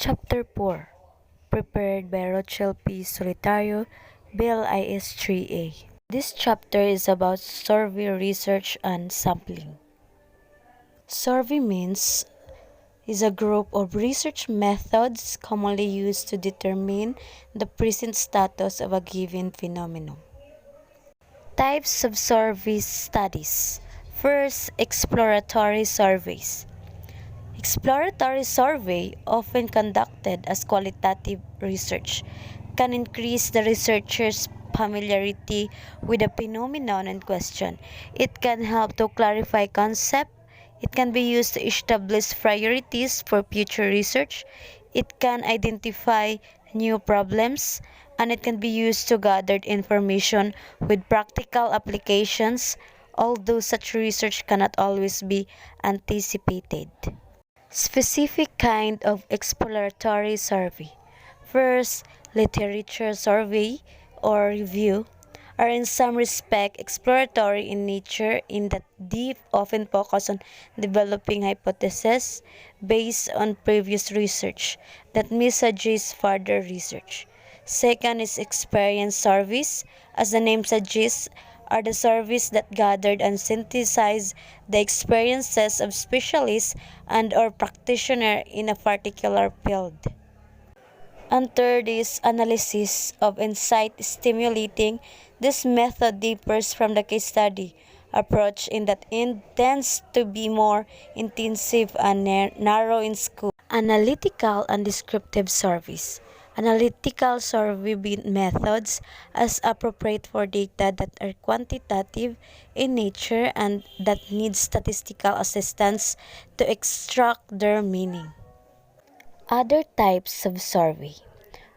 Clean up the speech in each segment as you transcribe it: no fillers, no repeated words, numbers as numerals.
Chapter 4, prepared by Rochelle P. Solitario, Bill IS 3A. This chapter is about survey research and sampling. Survey means is a group of research methods commonly used to determine the present status of a given phenomenon. Types of survey studies. First, exploratory surveys. Exploratory survey, often conducted as qualitative research, can increase the researcher's familiarity with the phenomenon in question. It can help to clarify concept. It can be used to establish priorities for future research. It can identify new problems, and it can be used to gather information with practical applications, although such research cannot always be anticipated. Specific kind of exploratory survey. First, literature survey or review are in some respect exploratory in nature in that they often focus on developing hypotheses based on previous research that may suggest further research. Second is experience surveys. As the name suggests, are the surveys that gathered and synthesized the experiences of specialists and or practitioners in a particular field. And third is analysis of insight stimulating. This method differs from the case study approach in that it tends to be more intensive and narrow in scope. Analytical and descriptive surveys. Analytical survey methods as appropriate for data that are quantitative in nature and that need statistical assistance to extract their meaning. Other types of survey.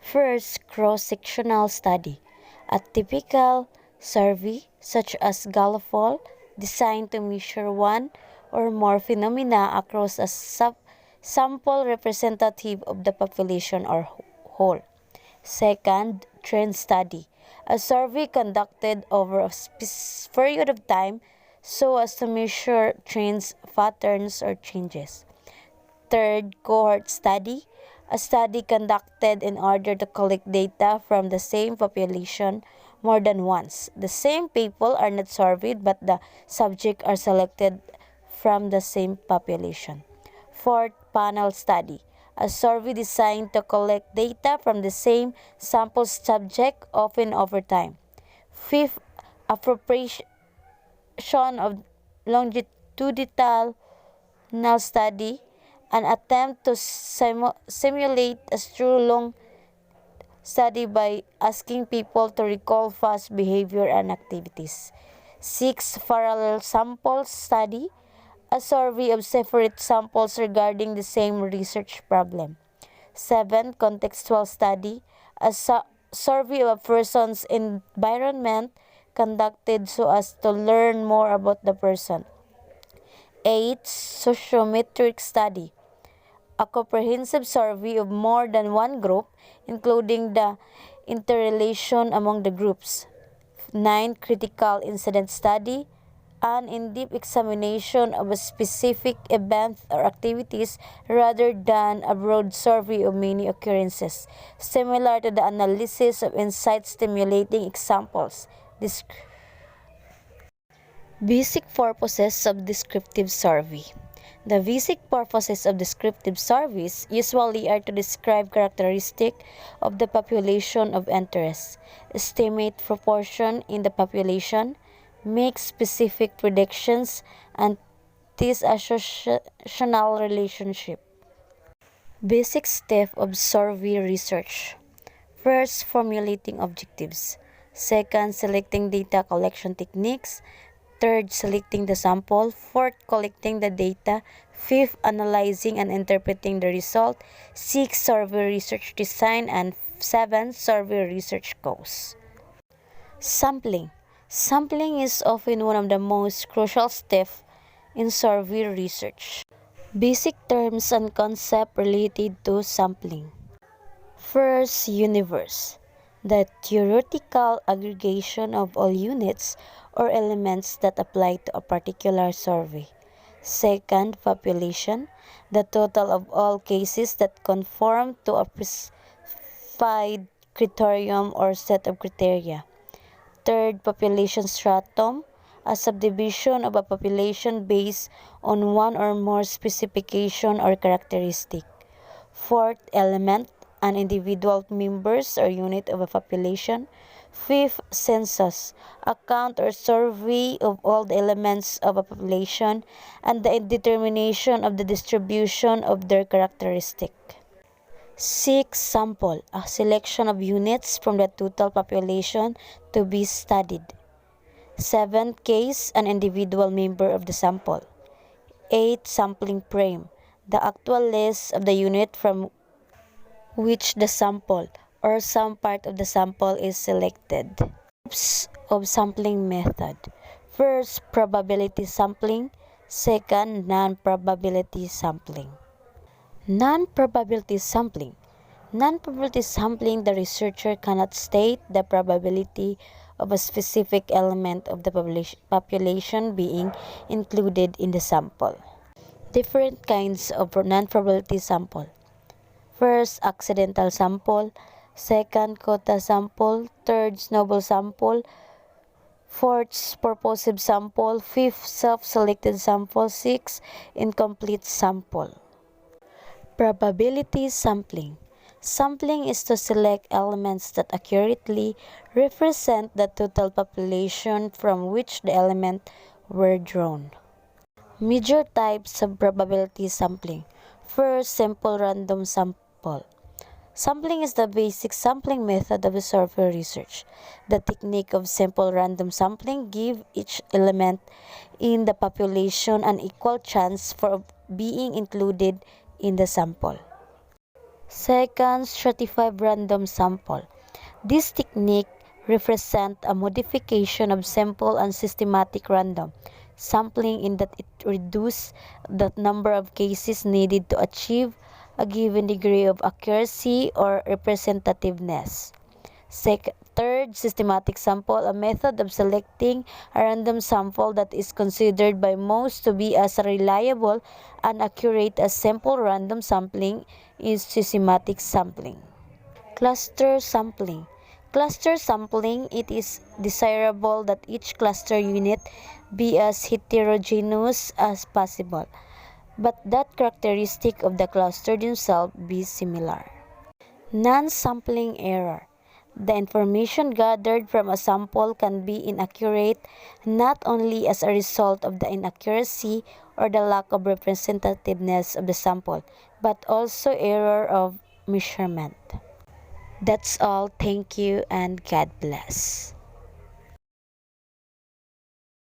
First, cross-sectional study. A typical survey, such as Gallup-Poll, designed to measure one or more phenomena across a sample representative of the population or whole. Second, trend study. A survey conducted over a period of time so as to measure trends, patterns, or changes. Third, cohort study, a study conducted in order to collect data from the same population more than once. The same people are not surveyed, but the subjects are selected from the same population. Fourth, panel study, a survey designed to collect data from the same sample subject, often over time. Fifth, appropriation of longitudinal study, an attempt to simulate a true long study by asking people to recall past behavior and activities. 6. Parallel sample study, a survey of separate samples regarding the same research problem. 7. Contextual study, a survey of a person's environment conducted so as to learn more about the person. 8. Sociometric study, a comprehensive survey of more than one group, including the interrelation among the groups. 9. Critical incident study, an in-depth examination of a specific event or activities rather than a broad survey of many occurrences, similar to the analysis of insight-stimulating examples. Basic purposes of descriptive survey. The basic purposes of descriptive surveys usually are to describe characteristics of the population of interest, estimate proportion in the population, make specific predictions, and test associational relationship. Basic step of survey research. First, formulating objectives. Second, selecting data collection techniques. Third, selecting the sample. Fourth, collecting the data. Fifth, analyzing and interpreting the result. 6. Survey research design. And 7. Survey research goals. Sampling. Sampling is often one of the most crucial steps in survey research. Basic terms and concepts related to sampling. First, universe. The theoretical aggregation of all units or elements that apply to a particular survey. Second, population. the total of all cases that conform to a specified criterion or set of criteria. Third, population stratum, a subdivision of a population based on one or more specification or characteristic. Fourth, element, an individual members or unit of a population. Fifth, census, a count or survey of all the elements of a population and the determination of the distribution of their characteristic. 6. Sample, a selection of units from the total population to be studied. 7. Case, an individual member of the sample. 8. Sampling frame, the actual list of the unit from which the sample or some part of the sample is selected. Types of sampling method. First, probability sampling. Second, non-probability sampling. Non-probability sampling. Non-probability sampling, the researcher cannot state the probability of a specific element of the population being included in the sample. Different kinds of non-probability sample. First, accidental sample. Second, quota sample. Third, snowball sample. Fourth, purposive sample. Fifth, self-selected sample. Sixth, incomplete sample. Probability sampling. Sampling is to select elements that accurately represent the total population from which the elements were drawn. Major types of probability sampling. First, simple random sample. Sampling is the basic sampling method of the survey research. The technique of simple random sampling gives each element in the population an equal chance for being included in the sample. Second, stratified random sample. This technique represents a modification of simple and systematic random sampling in that it reduces the number of cases needed to achieve a given degree of accuracy or representativeness. Third, systematic sample, a method of selecting a random sample that is considered by most to be as reliable and accurate as simple random sampling is systematic sampling. Cluster sampling. Cluster sampling, it is desirable that each cluster unit be as heterogeneous as possible, but that characteristic of the cluster themselves be similar. Non-sampling error. The information gathered from a sample can be inaccurate not only as a result of the inaccuracy or the lack of representativeness of the sample, but also error of measurement. That's all. Thank you and God bless.